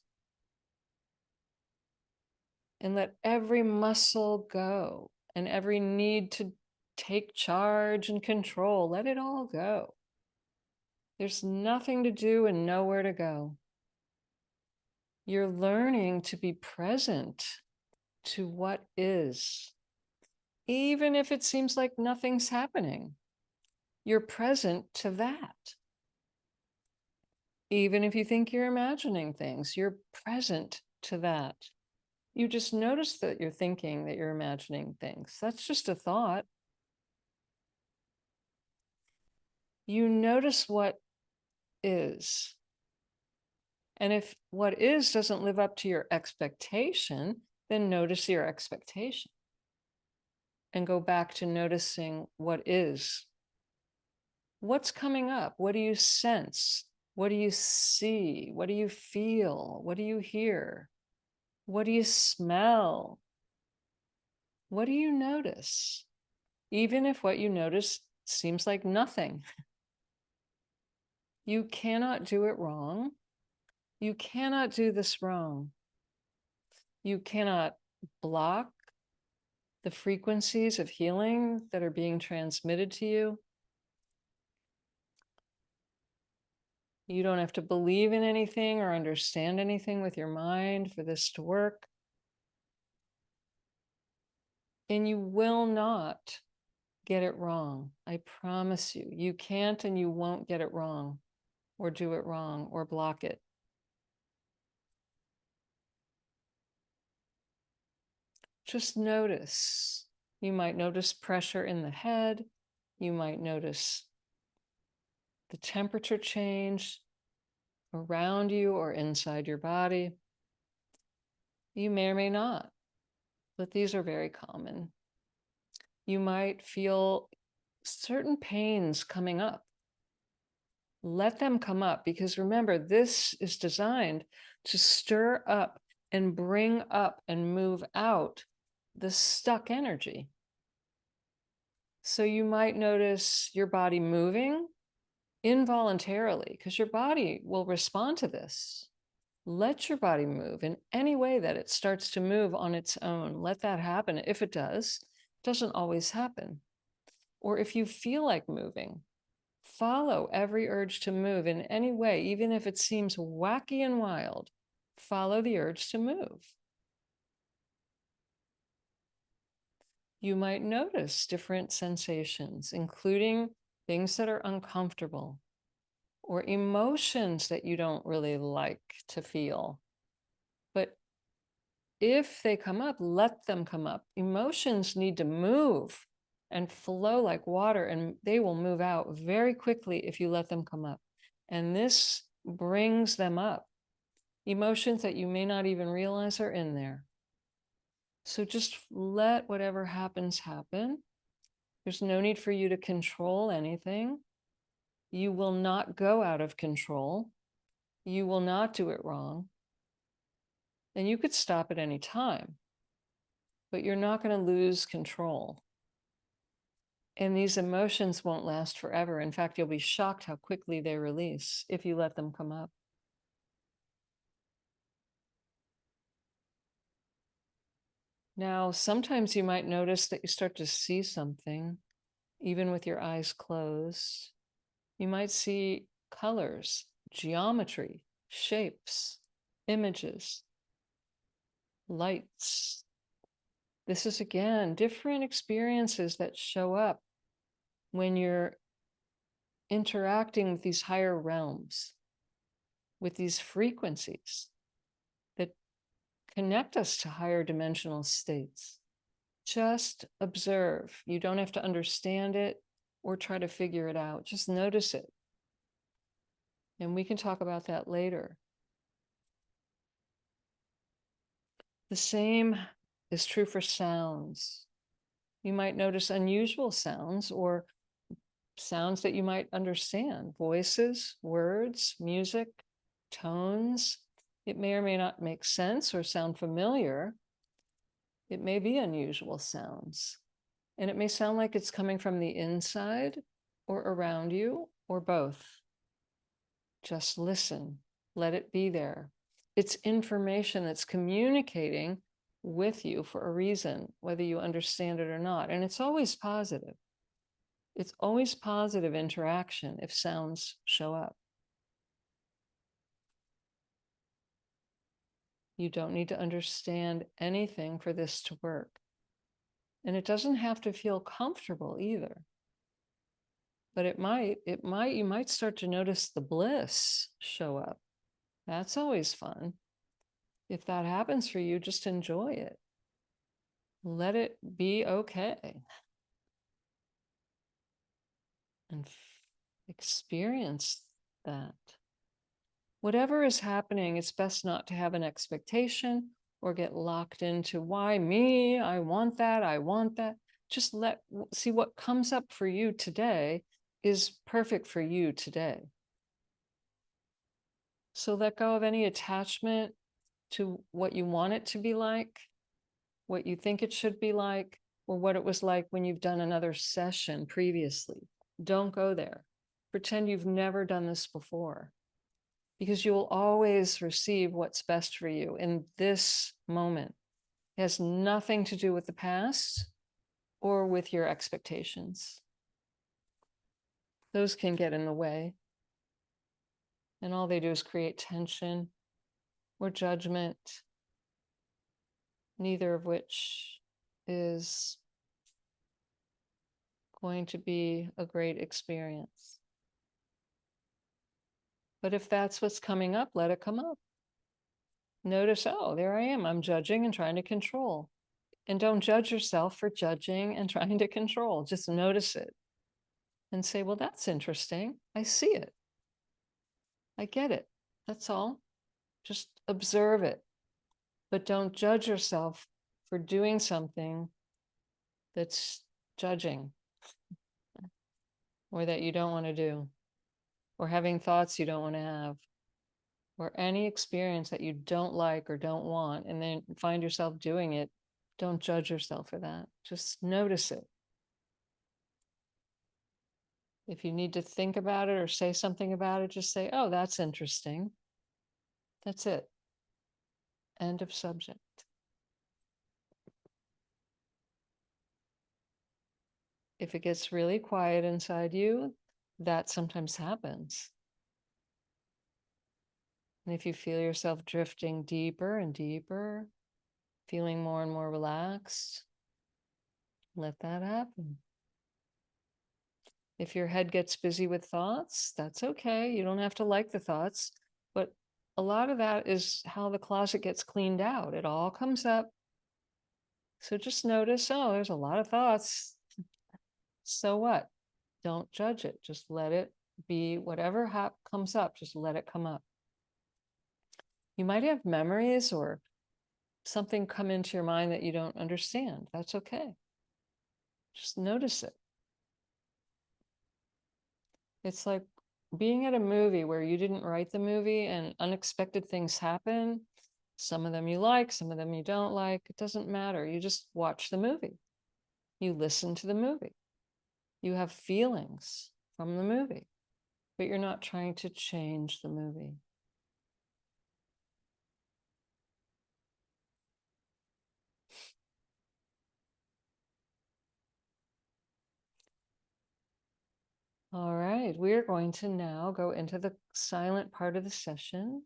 And let every muscle go and every need to take charge and control, let it all go. There's nothing to do and nowhere to go. You're learning to be present to what is, even if it seems like nothing's happening. You're present to that. Even if you think you're imagining things, you're present to that. You just notice that you're thinking that you're imagining things. That's just a thought. You notice what is. And if what is doesn't live up to your expectation, then notice your expectation. And go back to noticing what is. What's coming up? What do you sense? What do you see? What do you feel? What do you hear? What do you smell? What do you notice? Even if what you notice seems like nothing. You cannot do it wrong. You cannot do this wrong. You cannot block the frequencies of healing that are being transmitted to you. You don't have to believe in anything or understand anything with your mind for this to work. And you will not get it wrong. I promise you. You can't and you won't get it wrong or do it wrong or block it. Just notice. You might notice pressure in the head. You might notice the temperature change around you or inside your body. You may or may not, but these are very common. You might feel certain pains coming up. Let them come up because remember, this is designed to stir up and bring up and move out the stuck energy. So you might notice your body moving involuntarily because your body will respond to this. Let your body move in any way that it starts to move on its own. Let that happen. If it does, it doesn't always happen. Or if you feel like moving, follow every urge to move in any way, even if it seems wacky and wild. Follow the urge to move. You might notice different sensations, including things that are uncomfortable or emotions that you don't really like to feel. But if they come up, let them come up. Emotions need to move and flow like water, and they will move out very quickly if you let them come up. And this brings them up. Emotions that you may not even realize are in there. So just let whatever happens happen. There's no need for you to control anything. You will not go out of control. You will not do it wrong. And you could stop at any time, but you're not going to lose control. And these emotions won't last forever. In fact, you'll be shocked how quickly they release if you let them come up. Now, sometimes you might notice that you start to see something, even with your eyes closed. You might see colors, geometry, shapes, images, lights. This is, again, different experiences that show up when you're interacting with these higher realms, with these frequencies that connect us to higher dimensional states. Just observe. You don't have to understand it or try to figure it out. Just notice it. And we can talk about that later. The same is true for sounds. You might notice unusual sounds or sounds that you might understand, voices, words, music, tones. It may or may not make sense or sound familiar. It may be unusual sounds, and it may sound like it's coming from the inside or around you or both. Just listen, let it be there. It's information that's communicating with you for a reason, whether you understand it or not. And it's always positive. It's always positive interaction if sounds show up. You don't need to understand anything for this to work. And it doesn't have to feel comfortable either. But you might start to notice the bliss show up. That's always fun. If that happens for you, just enjoy it. Let it be okay. And experience that. Whatever is happening, it's best not to have an expectation or get locked into why me, I want that, I want that. Just see what comes up for you today is perfect for you today. So let go of any attachment to what you want it to be like, what you think it should be like, or what it was like when you've done another session previously. Don't go there. Pretend you've never done this before, because you will always receive what's best for you in this moment. It has nothing to do with the past or with your expectations. Those can get in the way. And all they do is create tension or judgment, neither of which is going to be a great experience. But if that's what's coming up, let it come up. Notice, oh, there I am. I'm judging and trying to control. And don't judge yourself for judging and trying to control. Just notice it and say, well, that's interesting. I see it. I get it. That's all. Just observe it. But don't judge yourself for doing something that's judging or that you don't want to do, or having thoughts you don't want to have, or any experience that you don't like or don't want, and then find yourself doing it. Don't judge yourself for that. Just notice it. If you need to think about it or say something about it, just say, oh, that's interesting. That's it. End of subject. If it gets really quiet inside you, that sometimes happens. And if you feel yourself drifting deeper and deeper, feeling more and more relaxed, Let that happen. If your head gets busy with thoughts, that's okay. You don't have to like the thoughts, but a lot of that is how the closet gets cleaned out. It all comes up. So just notice, oh, there's a lot of thoughts. So what? Don't judge it. Just let it be whatever comes up. Just let it come up. You might have memories or something come into your mind that you don't understand. That's okay. Just notice it. It's like being at a movie where you didn't write the movie and unexpected things happen. Some of them you like, some of them you don't like. It doesn't matter. You just watch the movie. You listen to the movie. You have feelings from the movie, but you're not trying to change the movie. All right, we're going to now go into the silent part of the session,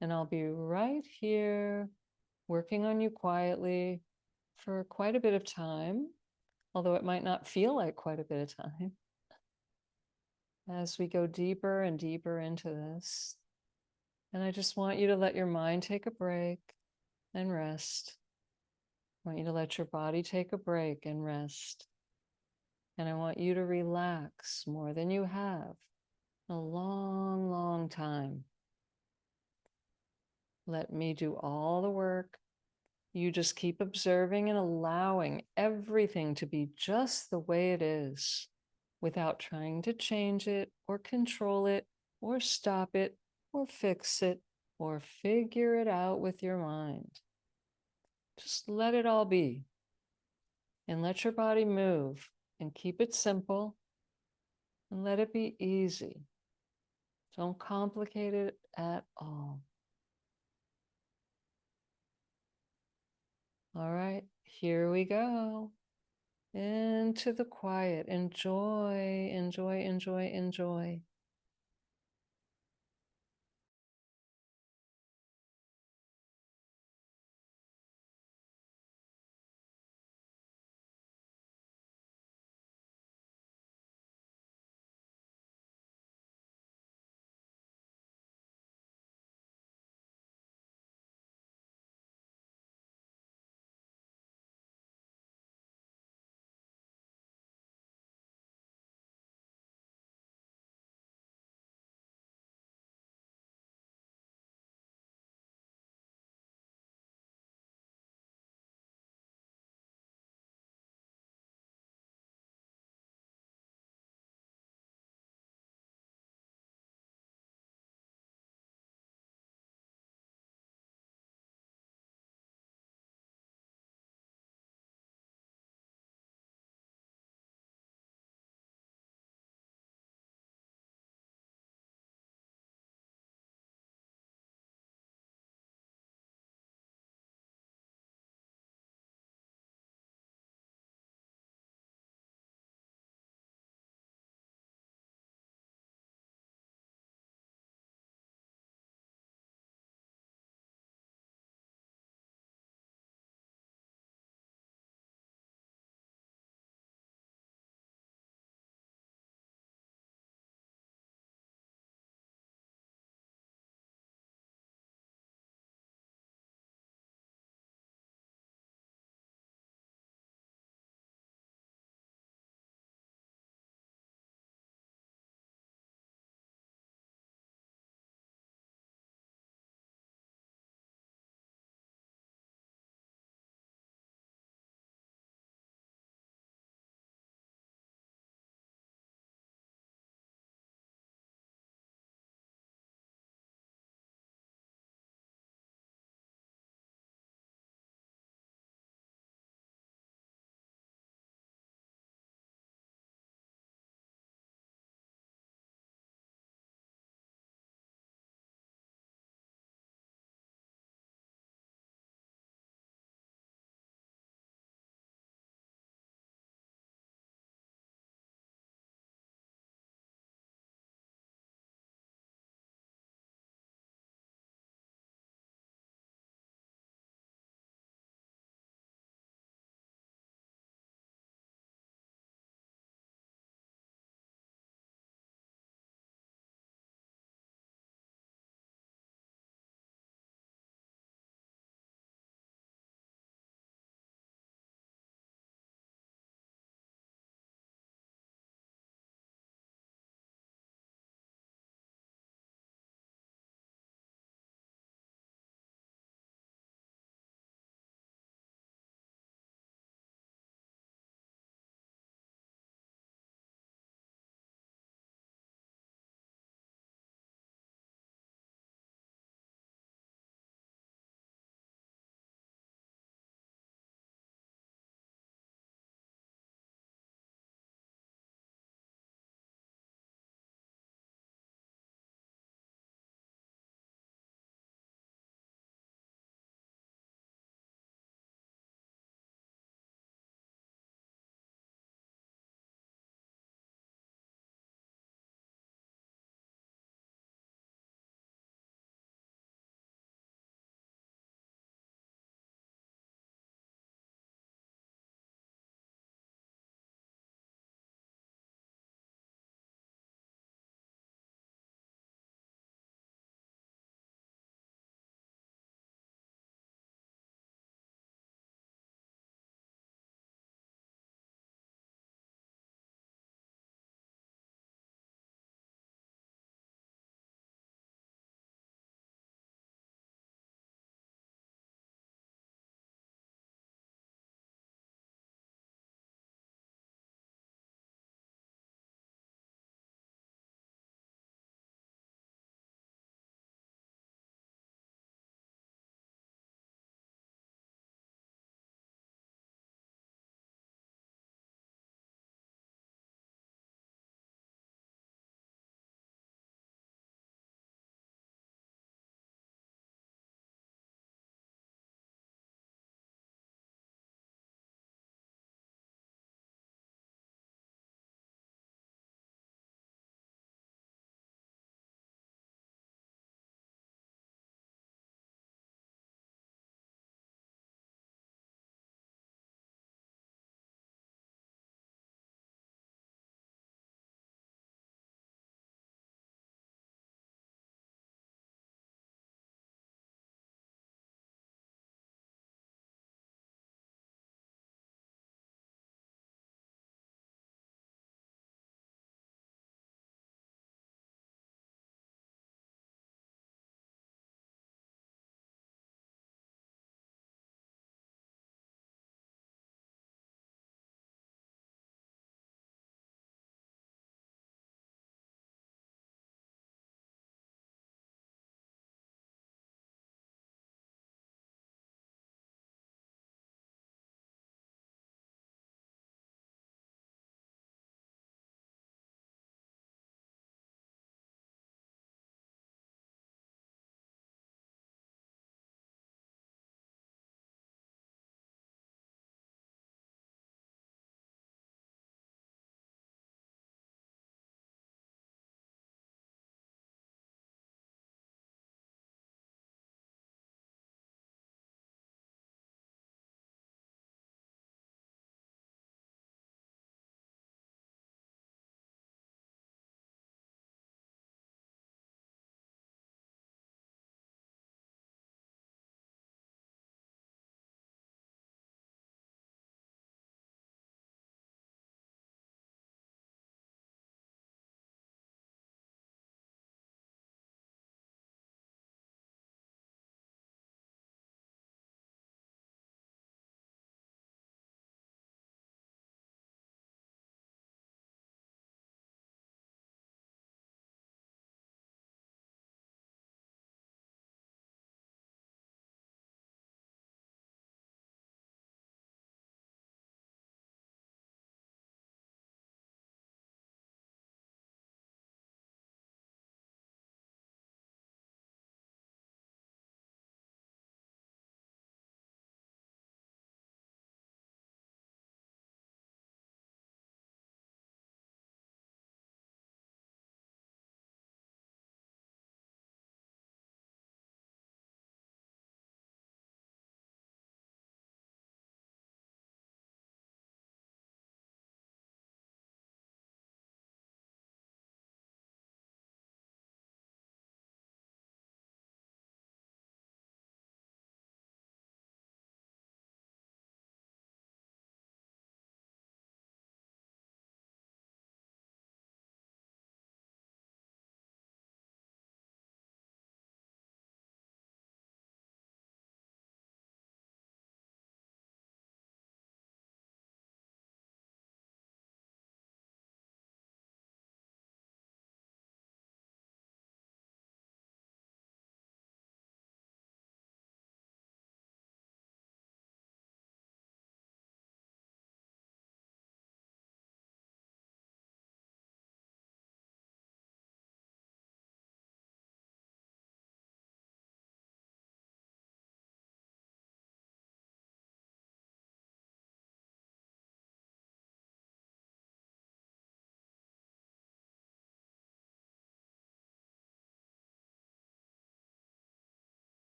and I'll be right here working on you quietly for quite a bit of time, although it might not feel like quite a bit of time. As we go deeper and deeper into this, and I just want you to let your mind take a break and rest. I want you to let your body take a break and rest. And I want you to relax more than you have a long, long time. Let me do all the work. You just keep observing and allowing everything to be just the way it is, without trying to change it or control it or stop it or fix it or figure it out with your mind. Just let it all be. And let your body move and keep it simple and let it be easy. Don't complicate it at all. All right, here we go. Into the quiet. Enjoy, enjoy, enjoy, enjoy.